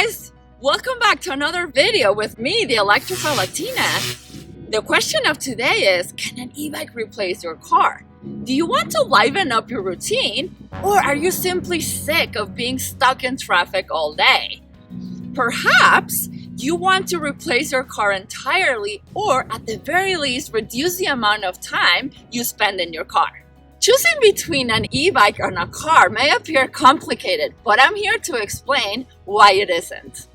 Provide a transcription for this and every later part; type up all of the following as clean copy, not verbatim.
guys, welcome back to another video with me, the Electrical Latina. The question of today is, can an e-bike replace your car? Do you want to liven up your routine, or are you simply sick of being stuck in traffic all day? Perhaps you want to replace your car entirely, or at the very least reduce the amount of time you spend in your car. Choosing between an e-bike and a car may appear complicated, but I'm here to explain why it isn't.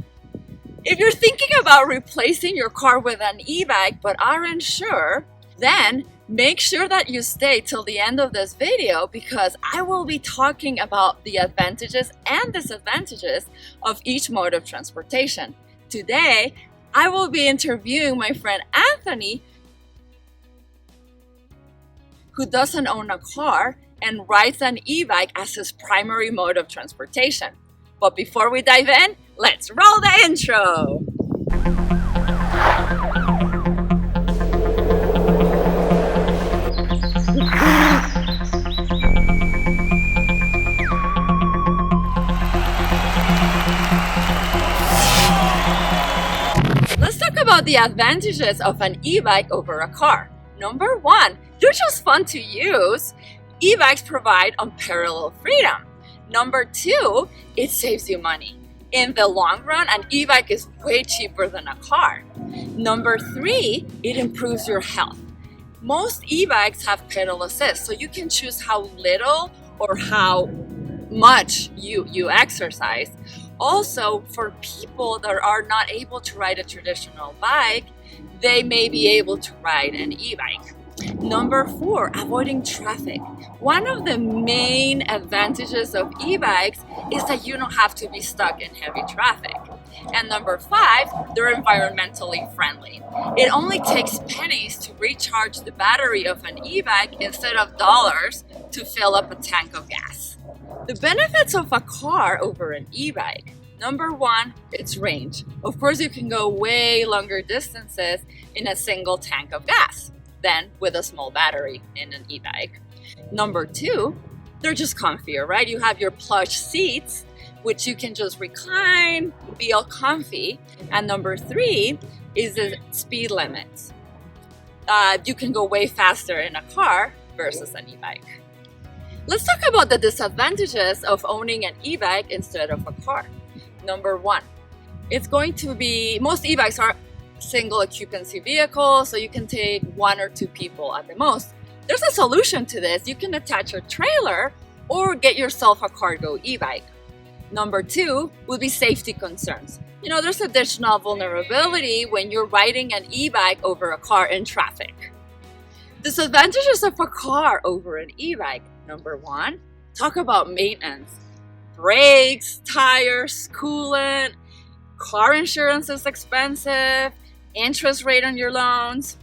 If you're thinking about replacing your car with an e-bike but aren't sure, then make sure that you stay till the end of this video, because I will be talking about the advantages and disadvantages of each mode of transportation. Today, I will be interviewing my friend Anthony, who doesn't own a car and rides an e-bike as his primary mode of transportation. But before we dive in, let's roll the intro! Let's talk about the advantages of an e-bike over a car. Number one, they're just fun to use. E-bikes provide unparalleled freedom. Number two, it saves you money. In the long run, an e-bike is way cheaper than a car. Number three, it improves your health. Most e-bikes have pedal assist, so you can choose how little or how much you exercise. Also, for people that are not able to ride a traditional bike, they may be able to ride an e-bike. Number four, avoiding traffic. One of the main advantages of e-bikes is that you don't have to be stuck in heavy traffic. And number five, they're environmentally friendly. It only takes pennies to recharge the battery of an e-bike instead of dollars to fill up a tank of gas. The benefits of a car over an e-bike. Number one, it's range. Of course, you can go way longer distances in a single tank of gas than with a small battery in an e-bike. Number two, they're just comfier, right? You have your plush seats, which you can just recline, be all comfy. And number three is the speed limits. You can go way faster in a car versus an e-bike. Let's talk about the disadvantages of owning an e-bike instead of a car. Number one, it's going to be, most e-bikes are single occupancy vehicles, so you can take one or two people at the most. There's a solution to this. You can attach a trailer or get yourself a cargo e-bike. Number two would be safety concerns. There's additional vulnerability when you're riding an e-bike over a car in traffic. Disadvantages of a car over an e-bike. Number one, talk about maintenance. Brakes, tires, coolant, car insurance is expensive, interest rate on your loans.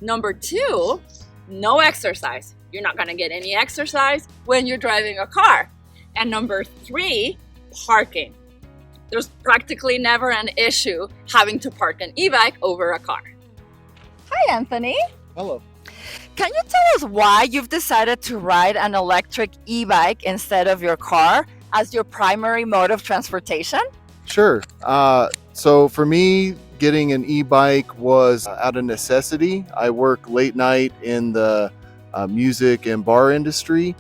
Number two, no exercise. You're not going to get any exercise when you're driving a car. And number three, parking. There's practically never an issue having to park an e-bike over a car. Hi, Anthony. Hello. Can you tell us why you've decided to ride an electric e-bike instead of your car as your primary mode of transportation? Sure. So for me, getting an e-bike was out of necessity. I work late night in the music and bar industry,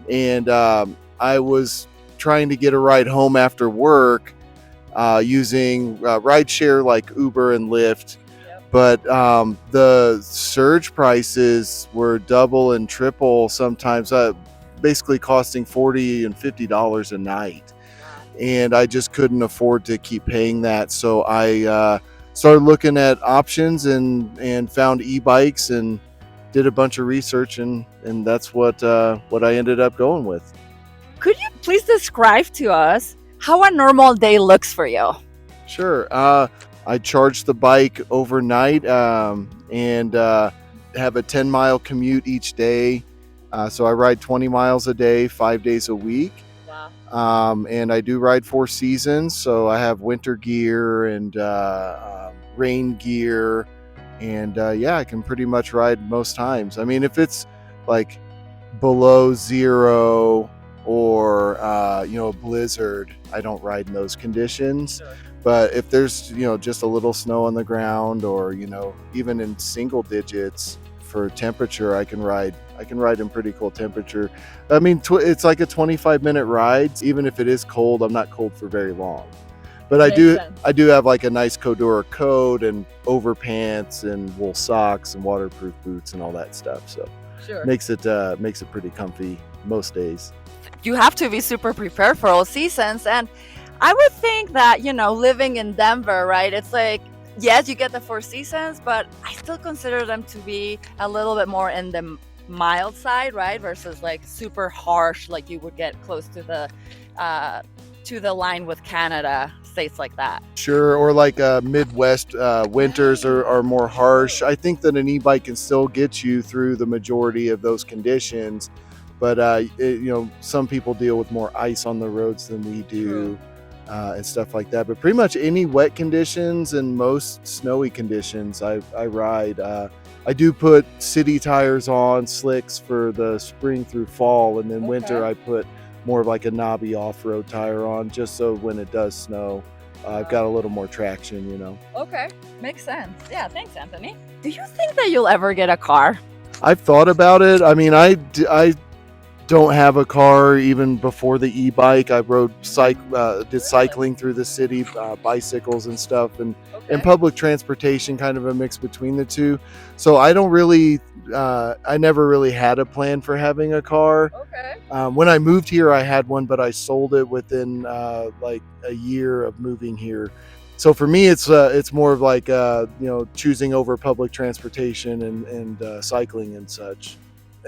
and I was trying to get a ride home after work using rideshare like Uber and Lyft. But the surge prices were double and triple sometimes, basically costing $40 and $50 a night. And I just couldn't afford to keep paying that. So I started looking at options and found e-bikes and did a bunch of research, and that's what I ended up going with. Could you please describe to us how a normal day looks for you? Sure. I charge the bike overnight and have a 10-mile commute each day. So I ride 20 miles a day, 5 days a week. Wow. And I do ride 4 seasons. So I have winter gear and rain gear. And I can pretty much ride most times. I mean, if it's like below zero or a blizzard, I don't ride in those conditions. Sure. But if there's just a little snow on the ground, or even in single digits for temperature, I can ride in pretty cool temperature. I mean, it's like a 25-minute ride. Even if it is cold, I'm not cold for very long. But I do have like a nice Codura coat and overpants and wool socks and waterproof boots and all that stuff. So Sure. makes it pretty comfy most days. You have to be super prepared for all seasons. And I would think that, living in Denver, right? It's like, yes, you get the 4 seasons, but I still consider them to be a little bit more in the mild side, right? Versus like super harsh, like you would get close to the line with Canada, states like that. Sure, or like Midwest winters are more harsh. I think that an e-bike can still get you through the majority of those conditions, but some people deal with more ice on the roads than we do. And stuff like that. But pretty much any wet conditions and most snowy conditions, I ride. I do put city tires on, slicks for the spring through fall, and then winter I put more of like a knobby off-road tire on, just so when it does snow, I've got a little more traction. Okay, makes sense. Yeah, thanks, Anthony. Do you think that you'll ever get a car? I've thought about it. I mean, I don't have a car even before the e-bike. I did cycling through the city, bicycles and stuff, and public transportation, kind of a mix between the two. So I don't really, I never really had a plan for having a car. When I moved here, I had one, but I sold it within like a year of moving here. So for me, it's more of like choosing over public transportation and cycling and such.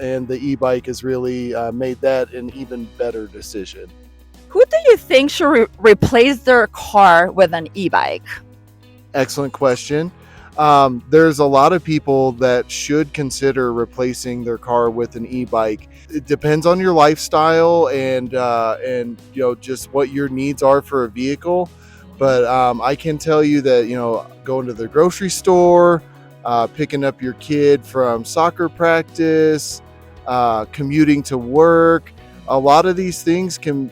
And the e-bike has really made that an even better decision. Who do you think should replace their car with an e-bike? Excellent question. There's a lot of people that should consider replacing their car with an e-bike. It depends on your lifestyle and just what your needs are for a vehicle. But I can tell you that going to the grocery store, picking up your kid from soccer practice, commuting to work, a lot of these things can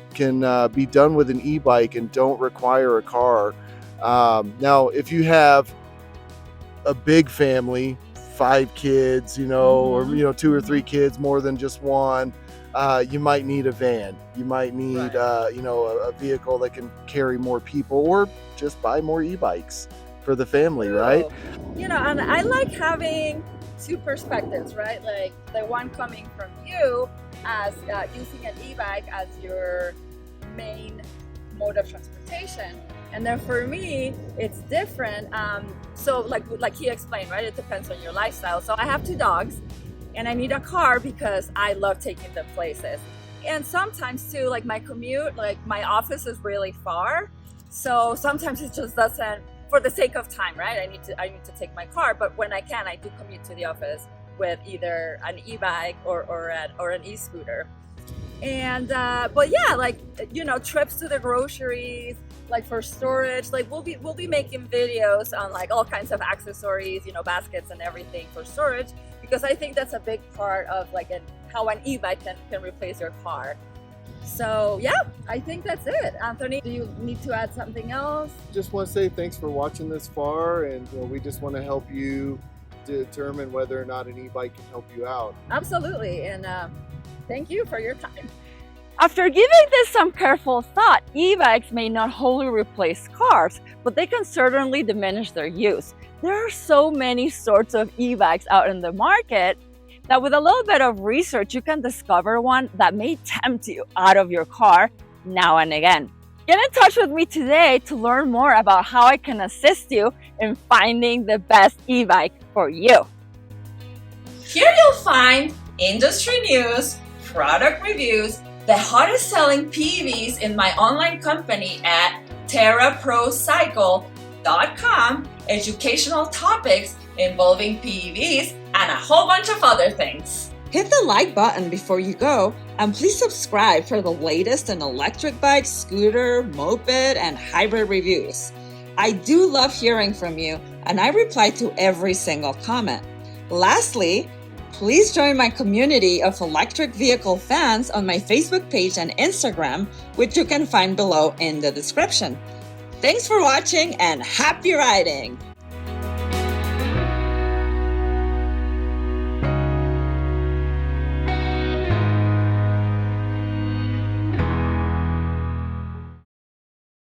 be done with an e-bike and don't require a car. Now, if you have a big family, 5 kids, or 2 or 3 kids, more than just one, you might need a van. You might need a vehicle that can carry more people, or just buy more e-bikes for the family, right? And I like having 2 perspectives, right? Like the one coming from you as using an e-bike as your main mode of transportation, and then for me it's different. So like he explained, right? It depends on your lifestyle. So I have 2 dogs, and I need a car because I love taking them places. And sometimes too, like my commute, like my office is really far, so sometimes it just doesn't, for the sake of time, right? I need to take my car, but when I can, I do commute to the office with either an e-bike or an e-scooter. And but yeah, like trips to the groceries, like for storage, like we'll be making videos on like all kinds of accessories, baskets and everything for storage, because I think that's a big part of like how an e-bike can replace your car. So yeah, I think that's it. Anthony, do you need to add something else? Just want to say thanks for watching this far, and we just want to help you determine whether or not an e-bike can help you out. Absolutely, and thank you for your time. After giving this some careful thought, e-bikes may not wholly replace cars, but they can certainly diminish their use. There are so many sorts of e-bikes out in the market that with a little bit of research, you can discover one that may tempt you out of your car now and again. Get in touch with me today to learn more about how I can assist you in finding the best e-bike for you. Here you'll find industry news, product reviews, the hottest selling PVs in my online company at TerraProCycle.com, educational topics involving PVs, and a whole bunch of other things. Hit the like button before you go, and please subscribe for the latest in electric bike, scooter, moped, and hybrid reviews. I do love hearing from you, and I reply to every single comment. Lastly, Please join my community of electric vehicle fans on my Facebook page and Instagram, which you can find below in the description. Thanks for watching and happy riding!